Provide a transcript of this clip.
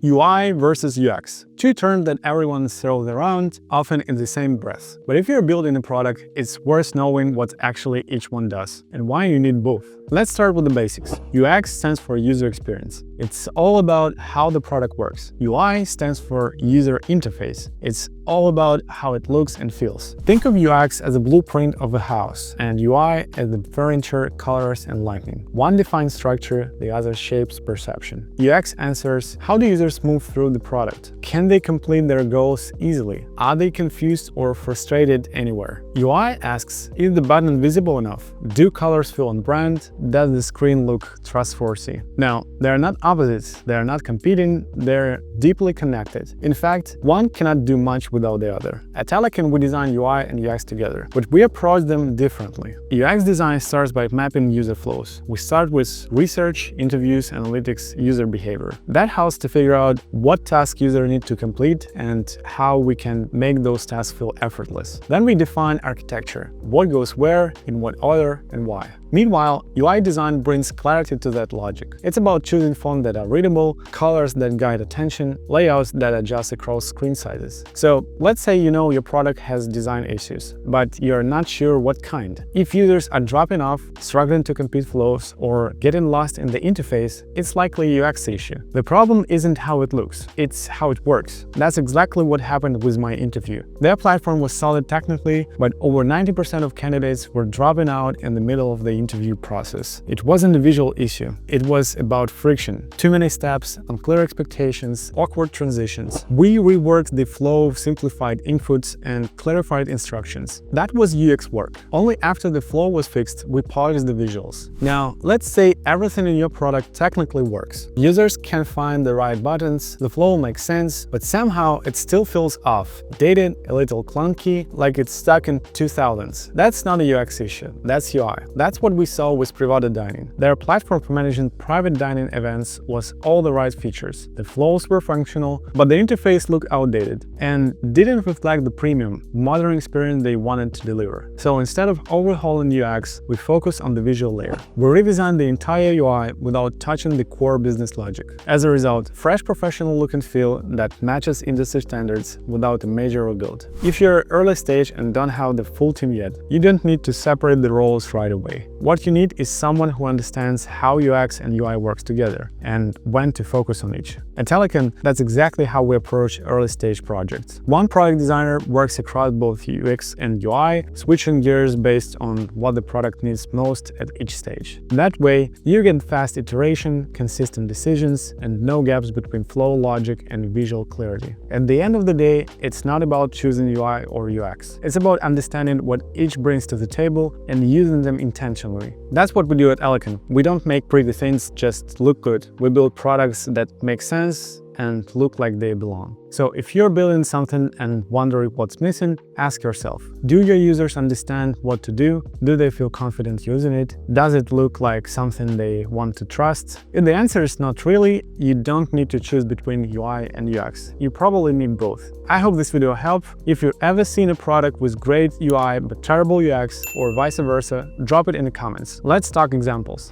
UI versus UX. Two terms that everyone throws around, often in the same breath. But if you're building a product, it's worth knowing what actually each one does and why you need both. Let's start with the basics. UX stands for user experience. It's all about how the product works. UI stands for user interface. It's all about how it looks and feels. Think of UX as a blueprint of a house and UI as the furniture, colors, and lighting. One defines structure, the other shapes perception. UX answers, how do users move through the product? Can they complete their goals easily? Are they confused or frustrated anywhere? UI asks, is the button visible enough? Do colors feel on brand? Does the screen look trustworthy? Now, they're not opposites, they're not competing, they're deeply connected. In fact, one cannot do much without the other. At Eleken, we design UI and UX together, but we approach them differently. UX design starts by mapping user flows. We start with research, interviews, analytics, user behavior. That helps to figure out what tasks users need to complete and how we can make those tasks feel effortless. Then we define architecture, what goes where, in what order, and why. Meanwhile, UI design brings clarity to that logic. It's about choosing fonts that are readable, colors that guide attention, layouts that adjust across screen sizes. So let's say you know your product has design issues, but you're not sure what kind. If users are dropping off, struggling to complete flows, or getting lost in the interface, it's likely a UX issue. The problem isn't how it looks, it's how it works. That's exactly what happened with my interview. Their platform was solid technically, but over 90% of candidates were dropping out in the middle of the interview process. It wasn't a visual issue, it was about friction. Too many steps, unclear expectations, awkward transitions. We reworked the flow, simplified inputs, and clarified instructions. That was UX work. Only after the flow was fixed, we polished the visuals. Now, let's say everything in your product technically works. Users can find the right buttons, the flow makes sense, but somehow it still feels off, dated, a little clunky, like it's stuck in 2000s. That's not a UX issue, that's UI. That's what we saw with Private Dining. Their platform for managing private dining events was all the right features. The flows were functional, but the interface looked outdated and didn't reflect the premium, modern experience they wanted to deliver. So instead of overhauling UX, we focused on the visual layer. We redesigned the entire UI without touching the core business logic. As a result, fresh professional look and feel that matches industry standards without a major rebuild. If you're early stage and don't have the full team yet, you don't need to separate the roles right away. What you need is someone who understands how UX and UI works together and when to focus on each. At Eleken, that's exactly how we approach early-stage projects. One product designer works across both UX and UI, switching gears based on what the product needs most at each stage. That way, you get fast iteration, consistent decisions, and no gaps between flow logic and visual clarity. At the end of the day, it's not about choosing UI or UX. It's about understanding what each brings to the table and using them intentionally. That's what we do at Eleken. We don't make pretty things just look good. We build products that make sense and look like they belong. So if you're building something and wondering what's missing, ask yourself, do your users understand what to do? Do they feel confident using it? Does it look like something they want to trust? If the answer is not really, you don't need to choose between UI and UX. You probably need both. I hope this video helped. If you've ever seen a product with great UI but terrible UX or vice versa, drop it in the comments. Let's talk examples.